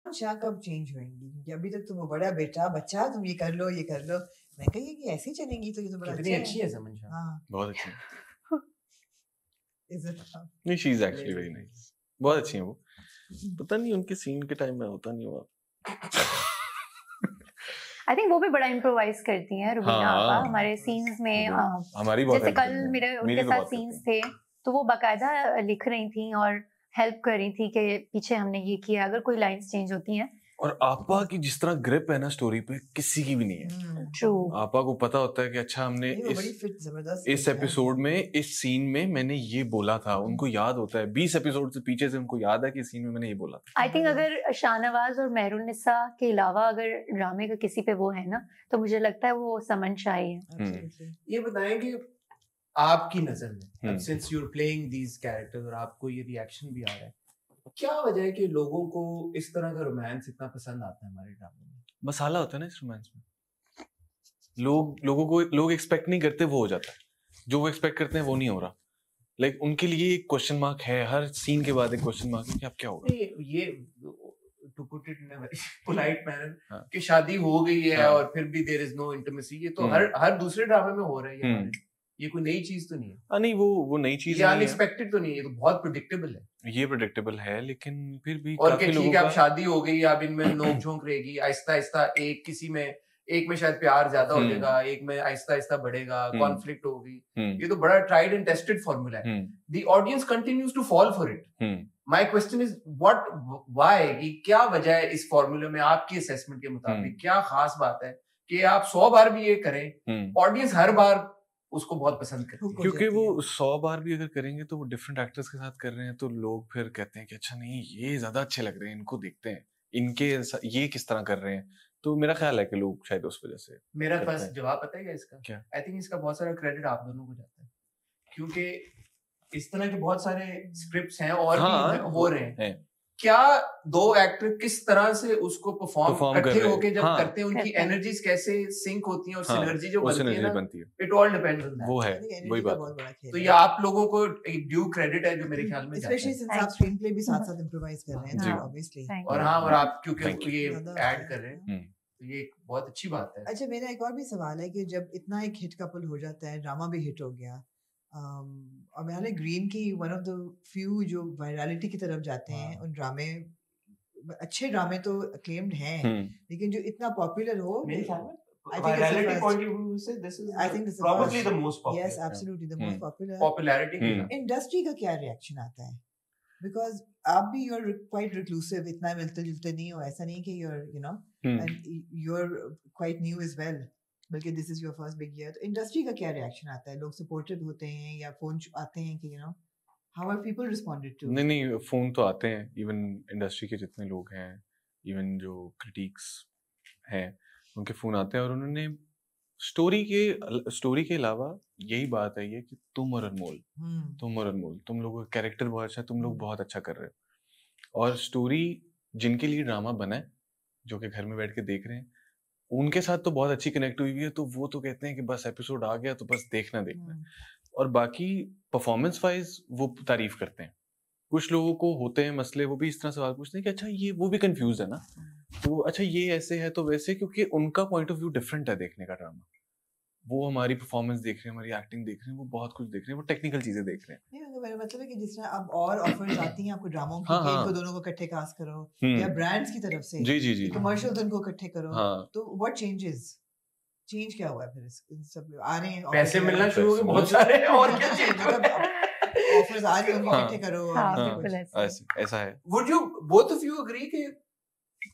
आकांक्षा कब चेंज होंगी? क्योंकि अभी तक तो वो बड़ा बेटा बच्चा तुम ये कर लो, ये कर लो। मैं कही कि ऐसे ही चलेंगी तो ये तो बड़ा कितनी अच्छा अच्छी है। है समन शाह। हाँ, बहुत अच्छी है। Is it? नहीं, she is actually very nice. बहुत अच्छी है वो। पता नहीं उनके सीन के टाइम में होता नहीं हुआ। आई थिंक वो भी बड़ा इम्प्रोवाइज करती हैं रुबीना हाँ, आपा हमारे सीन्स में। हमारी बहुत जैसे help कल करती हैं। मेरे मेरी उनके तो साथ बहुत सीन्स करती थे तो वो बाकायदा लिख रही थी और हेल्प कर रही थी कि पीछे हमने ये किया, अगर कोई लाइंस चेंज होती हैं। और आपा की जिस तरह ग्रिप है ना स्टोरी पे, किसी की भी नहीं है। ट्रू। आपा को पता होता है कि अच्छा हमने नहीं, वो बड़ी फिट जबरदस्त इस fit है। एपिसोड में इस सीन में मैंने ये बोला था, उनको याद होता है 20 एपिसोड से पीछे से उनको याद है कि इस सीन में मैंने ये बोला था। आई थिंक अगर शाहनवाज और मेहरुन्निसा के अलावा अगर ड्रामे का किसी पे वो है ना तो मुझे लगता है वो समन शाह ही है। Absolutely. ये बताएं कि आपकी नजर में, अब since you are playing these characters और आपको ये रिएक्शन भी आ रहा है, क्या वजह है कि लोगों को इस तरह का रोमांस इतना पसंद आता है हमारे ड्रामे में? मसाला होता है ना इस रोमांस में। लोग एक्सपेक्ट नहीं करते, वो हो जाता है। जो वो एक्सपेक्ट करते हैं वो नहीं हो रहा। लाइक उनके लिए एक क्वेश्चन मार्क है, हर सीन के बाद एक क्वेश्चन मार्क है कि अब क्या होगा। ये to put it in a very polite हाँ। मैनर कि शादी हो गई है हाँ। और फिर भी देयर इज नो इंटिमेसी, ये तो हर दूसरे ड्रामे में हो रहा है ये हमारे। ये कोई नई चीज तो नहीं है। नहीं, वो नई चीज ये नहीं है। अनएक्सपेक्टेड तो नहीं है, ये तो बहुत प्रेडिक्टेबल है। ये प्रेडिक्टेबल है, लेकिन फिर भी और काफी ठीक लोगों है, का अब शादी हो गई, अब इनमें नोक झोंक रहेगी आहिस्ता आहिस्ता, एक में शायद प्यार ज्यादा हो जाएगा, एक में आहिस्ता आहिस्ता बढ़ेगा, कॉन्फ्लिक्ट होगी। ये तो बड़ा ट्राइड एंड टेस्टेड फॉर्मूला है। The audience continues to fall for it. My question is why, कि क्या वजह है इस फॉर्मूले में आपकी असेसमेंट के मुताबिक? क्या खास बात है कि आप 100 बार भी ये करें, ऑडियंस हर बार उसको बहुत पसंद करती है? क्योंकि वो 100 बार भी अगर करेंगे तो वो डिफरेंट एक्टर्स के साथ कर रहे हैं, तो लोग फिर कहते हैं कि अच्छा नहीं, ये ज्यादा अच्छे लग रहे हैं, इनको देखते हैं, इनके ये किस तरह कर रहे हैं। तो मेरा ख्याल है कि लोग शायद उस वजह से मेरा पास जवाब पता है क्या इसका? क्या? आई थिंक इसका बहुत सारा क्रेडिट आप दोनों को जाता है, क्योंकि इस तरह के बहुत सारे स्क्रिप्ट्स हैं और भी हो रहे हैं। क्या दो एक्टर किस तरह से उसको परफॉर्म इकट्ठे होके जब करते हैं, उनकी एनर्जीज कैसे सिंक होती हैं और सिनर्जी जो बनती है, it all depends on that. वो है, वही बात। तो ये आप लोगों को एक ड्यू क्रेडिट है जो मेरे ख्याल में जाता है, स्पेशली सिंस आप स्क्रीन प्ले भी साथ-साथ इंप्रोवाइज कर रहे हैं, ऑब्वियसली। और हाँ, और आप क्योंकि ये ऐड कर रहे हैं तो ये एक बहुत अच्छी बात है। अच्छा, मेरा एक और भी सवाल है कि जब इतना एक हिट कपल हो जाता है, ड्रामा भी हिट हो गया, और मैंने ग्रीन की वन ऑफ द फ्यू जो वायरलिटी की तरफ जाते हैं, उन ड्रामे, अच्छे ड्रामे तो अक्लेम्ड हैं, लेकिन जो इतना पॉपुलर हो, मेरे ख्याल में virality point of view से this is probably the most popular. Yes, absolutely the most popular. Popularity industry का क्या रिएक्शन आता है? Because आप भी you're quite reclusive, इतना मिलते जुलते नहीं हो, ऐसा नहीं कि you're you know and you're quite new as well, बल्कि this is your first big year. तो इंडस्ट्री का क्या रिएक्शन आता है? लोग सपोर्टिव होते हैं या फोन आते हैं कि how are people responded to? नहीं, फोन तो आते हैं, इवन इंडस्ट्री के जितने लोग हैं, इवन जो क्रिटिक्स हैं, उनके फोन आते हैं, और उन्होंने स्टोरी के अलावा यही बात है ये कि तुम और अनमोल तुम लोगों का कैरेक्टर बहुत अच्छा है, तुम लोग बहुत अच्छा कर रहे हो। और स्टोरी जिनके लिए ड्रामा बना है, जो कि घर में बैठ के देख रहे हैं, उनके साथ तो बहुत अच्छी कनेक्ट हुई है, तो वो तो कहते हैं कि बस एपिसोड आ गया तो बस देखना। और बाकी परफॉर्मेंस वाइज वो तारीफ करते हैं। कुछ लोगों को होते हैं मसले, वो भी इस तरह सवाल पूछते हैं कि अच्छा ये, वो भी कंफ्यूज है ना, तो अच्छा ये ऐसे है तो वैसे, क्योंकि उनका पॉइंट ऑफ व्यू डिफरेंट है देखने का ड्रामा। वो हमारी परफॉर्मेंस देख रहे हैं, हमारी एक्टिंग देख रहे हैं, वो बहुत कुछ देख रहे हैं, वो टेक्निकल चीजें देख रहे हैं। नहीं, मेरा मतलब है कि जिस तरह अब और ऑफर्स आती हैं आपको ड्रामों की, कि इनको दोनों को इकट्ठे कास्ट करो, या ब्रांड्स की तरफ से जी कमर्शियल्स उनको इकट्ठे करो, तो व्हाट चेंज क्या हुआ है फिर? इन सब आ रहे हैं, पैसे मिलना शुरू हो गए बहुत सारे, और क्या चेंज? ऑफर्स आ रही हैं, उनको इकट्ठे करो, ऐसा है। Would you both of you agree कि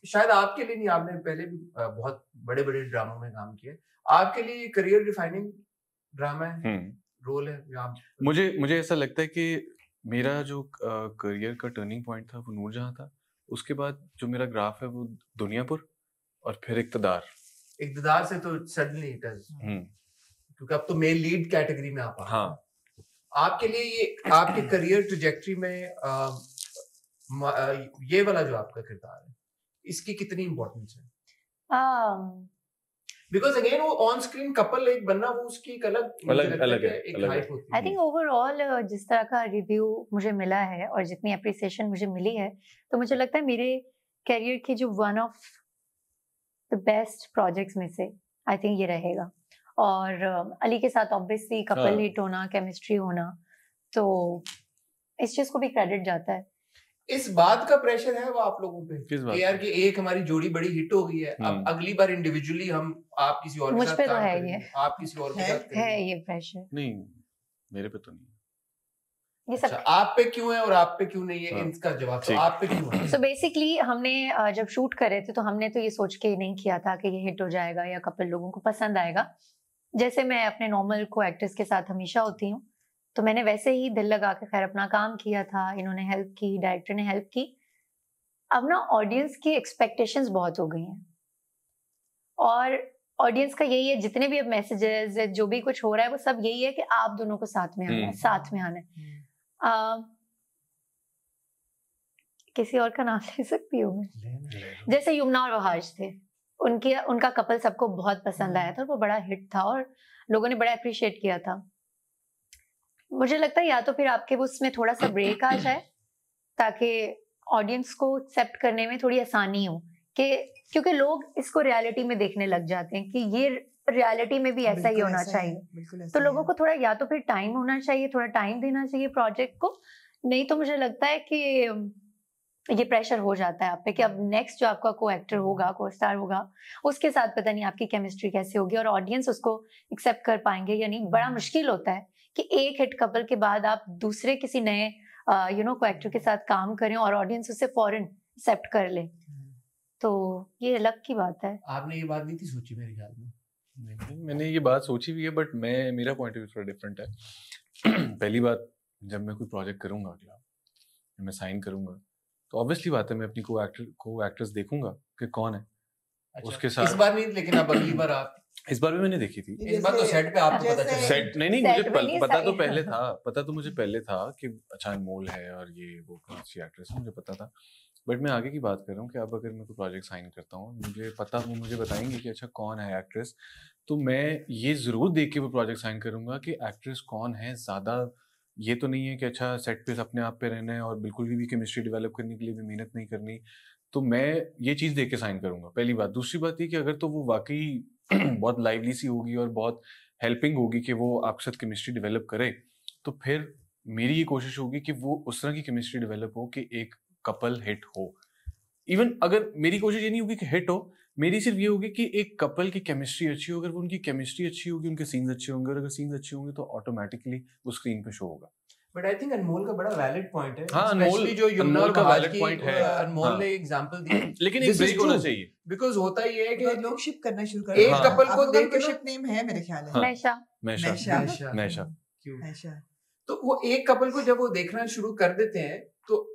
शायद आपके लिए नहीं, आपने पहले भी बहुत बड़े बड़े ड्रामों में काम किया, आपके लिए करियर डिफाइनिंग ड्रामा है, रोल है? मुझे ऐसा लगता है कि मेरा जो करियर का टर्निंग पॉइंट था वो नूरजहां था, उसके बाद जो मेरा ग्राफ है वो दुनियापुर, और फिर इक़्तिदार से तो सडनली इट इज, क्योंकि अब तो मेल लीड कैटेगरी में आप हाँ। आपके लिए ये आपके करियर ट्रैजेक्टरी में ये वाला जो आपका किरदार है, इसकी कितनी इंपॉर्टेंस है? बिकॉज़ अगेन वो ऑन स्क्रीन कपल एक बनना, वो उसकी एक अलग है, एक हाइप होती है। आई थिंक ओवरऑल जिस तरह का रिव्यू मुझे मिला है और जितनी अप्रिसिएशन मुझे मिली है, तो मुझे लगता है मेरे करियर के जो one of the best projects में से आई थिंक ये रहेगा। और अली के साथ ऑब्वियसली कपल हिट होना, केमिस्ट्री होना, तो इस चीज को भी क्रेडिट जाता है। इस बात का प्रेशर है वो आप लोगों पे कि यार कि एक हमारी जोड़ी बड़ी हिट हो गई है, अब अगली बार इंडिविजुअली हम आप किसी और के साथ काम करेंगे, आप किसी और के साथ करेंगे। है ये प्रेशर? नहीं, मेरे पे तो नहीं। ये सब आप पे क्यों है और आप पे क्यों नहीं है, इसका जवाब तो आप पे क्यों है। सो बेसिकली हमने जब शूट कर रहे थे तो हमने तो ये सोच के नहीं किया था कि ये हिट हो जाएगा या कपल लोगों को पसंद आएगा। जैसे मैं अपने नॉर्मल को एक्टर्स के साथ हमेशा होती हूँ, तो मैंने वैसे ही दिल लगा के खैर अपना काम किया था। इन्होंने हेल्प की, डायरेक्टर ने हेल्प की। अब ना ऑडियंस की एक्सपेक्टेशंस बहुत हो गई हैं, और ऑडियंस का यही है, जितने भी अब मैसेजेस जो भी कुछ हो रहा है वो सब यही है कि आप दोनों को साथ में आना है, साथ में आना है। किसी और का नाम ले सकती हूँ मैं? जैसे यमुना और वहाज थे, उनका कपल सबको बहुत पसंद आया था और वो बड़ा हिट था और लोगों ने बड़ा अप्रिशिएट किया था। मुझे लगता है या तो फिर आपके उसमें थोड़ा सा ब्रेक आ जाए ताकि ऑडियंस को एक्सेप्ट करने में थोड़ी आसानी हो, कि क्योंकि लोग इसको रियलिटी में देखने लग जाते हैं कि ये रियलिटी में भी ऐसा ही होना चाहिए। तो लोगों को थोड़ा या तो फिर टाइम होना चाहिए, थोड़ा टाइम देना चाहिए प्रोजेक्ट को। नहीं तो मुझे लगता है कि ये प्रेशर हो जाता है आप पे कि अब नेक्स्ट जो आपका को एक्टर होगा, को स्टार होगा, उसके साथ पता नहीं आपकी केमिस्ट्री कैसे होगी और ऑडियंस उसको एक्सेप्ट कर पाएंगे या नहीं। बड़ा मुश्किल होता है कि एक हिट कपल के बाद आप दूसरे किसी नए को एक्टर के साथ काम करें और ऑडियंस उसे फौरन एक्सेप्ट कर ले, तो ये अलग की बात है। आपने ये बात नहीं थी सोची मेरे ख्याल में? नहीं, मैंने ये बात सोची भी है, बट मेरा पॉइंट ऑफ व्यू थोड़ा डिफरेंट है। पहली बात, जब मैं कोई प्रोजेक्ट करूंगा अगला, मैं साइन करूंगा, तो ऑब्वियसली बात है मैं अपनी को एक्टर्स देखूंगा कि कौन है। अच्छा, उसके साथ इस बार नहीं, लेकिन अब अगली बार आप इस बार भी मैंने देखी थी। इस बार तो सेट पे आपको पता चला। सेट नहीं मुझे पता तो पहले था, पता तो मुझे पहले था कि अच्छा अनमोल है और ये वो अच्छी एक्ट्रेस है, मुझे पता था। बट मैं आगे की बात कर रहा हूँ कि अब अगर मैं कोई प्रोजेक्ट साइन करता हूँ, मुझे पता, वो मुझे बताएंगे कि अच्छा कौन है एक्ट्रेस, तो मैं ये ज़रूर देख के वो प्रोजेक्ट साइन करूँगा कि एक्ट्रेस कौन है। ज़्यादा ये तो नहीं है कि अच्छा सेट पे अपने आप पे रहना है और बिल्कुल भी केमिस्ट्री डेवलप करने के लिए भी मेहनत नहीं करनी, तो मैं ये चीज़ देख के साइन करूँगा, पहली बात। दूसरी बात ये कि अगर तो वो वाकई बहुत लाइवली सी होगी और बहुत हेल्पिंग होगी कि वो आपके साथ केमिस्ट्री डेवलप करे, तो फिर मेरी ये कोशिश होगी कि वो उस तरह की केमिस्ट्री डेवलप हो कि एक कपल हिट हो। इवन अगर मेरी कोशिश ये नहीं होगी कि हिट हो, मेरी सिर्फ ये होगी कि एक कपल की केमिस्ट्री अच्छी हो। अगर वो उनकी केमिस्ट्री अच्छी होगी, उनके सीन्स अच्छे होंगे, और अगर सीन्स अच्छे होंगे तो ऑटोमेटिकली वो स्क्रीन पे शो होगा। बट आई थिंक अनमोल का बड़ा वैलिड पॉइंट है। हाँ, अनमोल का वैलिड पॉइंट है। अनमोल ने एग्जांपल दी, लेकिन एक ब्रेक होना चाहिए, बिकॉज़ होता ये है कि लोग शिप करना शुरू कर एक कपल को देख के शिप नेम है मेरे ख्याल है मैशा। तो वो एक कपल को जब वो देखना शुरू कर देते हैं तो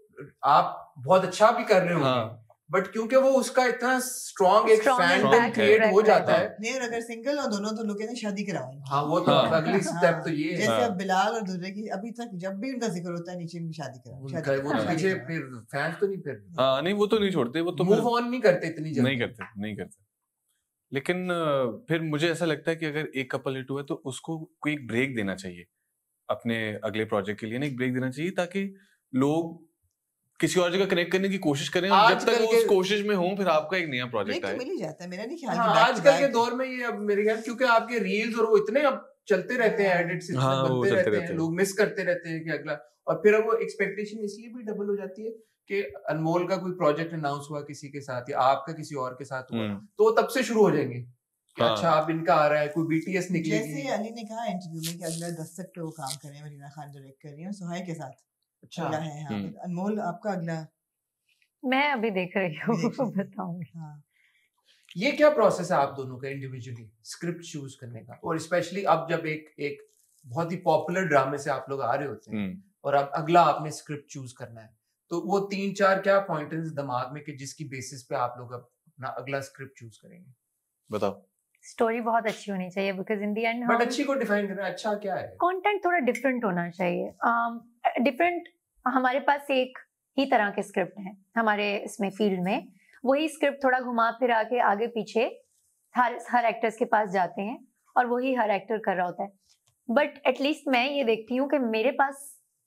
आप बहुत अच्छा भी कर रहे होंगे, बट क्योंकि वो उसका इतना स्ट्रॉन्ग एक फैंडम क्रिएट हो जाता है। नहीं, और अगर सिंगल हो दोनों तो लोग शादी कराओ। हाँ, वो तो अगली स्टेप तो ये है। जैसे अब बिलाल और दुर्रे की अभी तक जब भी उनका जिक्र होता है नीचे में शादी कराओ, वो पीछे फिर फैंस तो नहीं, फिर हाँ नहीं, वो तो नहीं छोड़ते, वो तो मूव ऑन नहीं करते इतनी जल्दी, नहीं करते। लेकिन फिर मुझे ऐसा लगता है कि अगर एक कपल हिट हुआ तो उसको कोई ब्रेक देना चाहिए अपने अगले प्रोजेक्ट के लिए, एक ब्रेक देना चाहिए ताकि लोग किसी और जगह कनेक्ट करने की कोशिश करें, और जब तक वो उस कोशिश में हों फिर आपका एक नया प्रोजेक्ट आए। मिल ही जाता है, मेरा नहीं ख्याल। आजकल के दौर में ये अब मेरे ख्याल, क्योंकि आपके रील्स और वो इतने अब चलते रहते हैं, एडिट्स इतने बनते रहते हैं, लोग मिस करते रहते हैं कि अगला, और फिर अब वो एक्सपेक्टेशन इसलिए भी डबल हो जाती है कि अनमोल का कोई प्रोजेक्ट अनाउंस हुआ किसी के साथ या आपका किसी और के साथ हुआ, तो तब से शुरू हो जाएंगे कि अच्छा अब इनका आ रहा है, कोई बीटीएस निकलेगी। जैसे अली ने कहा इंटरव्यू में कि अगला दस्तक पे वो काम कर रहे हैं, मरीना खान डायरेक्ट कर रही है सुहाई के साथ। अच्छा है। हाँ, अनमोल आपका अगला मैं अभी देख रही हूँ, बताऊंगी। हाँ, ये क्या प्रोसेस है आप दोनों का इंडिविजुअली स्क्रिप्ट चूज करने का, और स्पेशली अब जब एक बहुत ही पॉपुलर ड्रामे से आप लोग आ रहे होते हैं और अब अगला आपने स्क्रिप्ट चूज करना है, तो वो 3-4 क्या पॉइंटर्स दिमाग में कि जिसकी बेसिस पे आप लोग अपना अगला स्क्रिप्ट चूज करेंगे? बताओ। स्टोरी बहुत अच्छी होनी चाहिए, because in the end but अच्छी को डिफाइन करना अच्छा क्या है? कंटेंट थोड़ा डिफरेंट होना चाहिए। डिफरेंट, हमारे पास एक ही तरह के स्क्रिप्ट हैं हमारे इसमें फील्ड में, वही स्क्रिप्ट थोड़ा घुमा फिरा के आगे पीछे हर एक्टर्स के पास जाते हैं और वही हर एक्टर कर रहा होता है। बट एटलीस्ट मैं ये देखती हूँ कि मेरे पास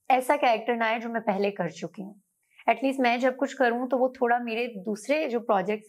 ऐसा कैरेक्टर ना आए जो मैं पहले कर चुकी हूँ, एटलीस्ट मैं जब कुछ करूँ तो वो थोड़ा मेरे दूसरे जो प्रोजेक्ट्स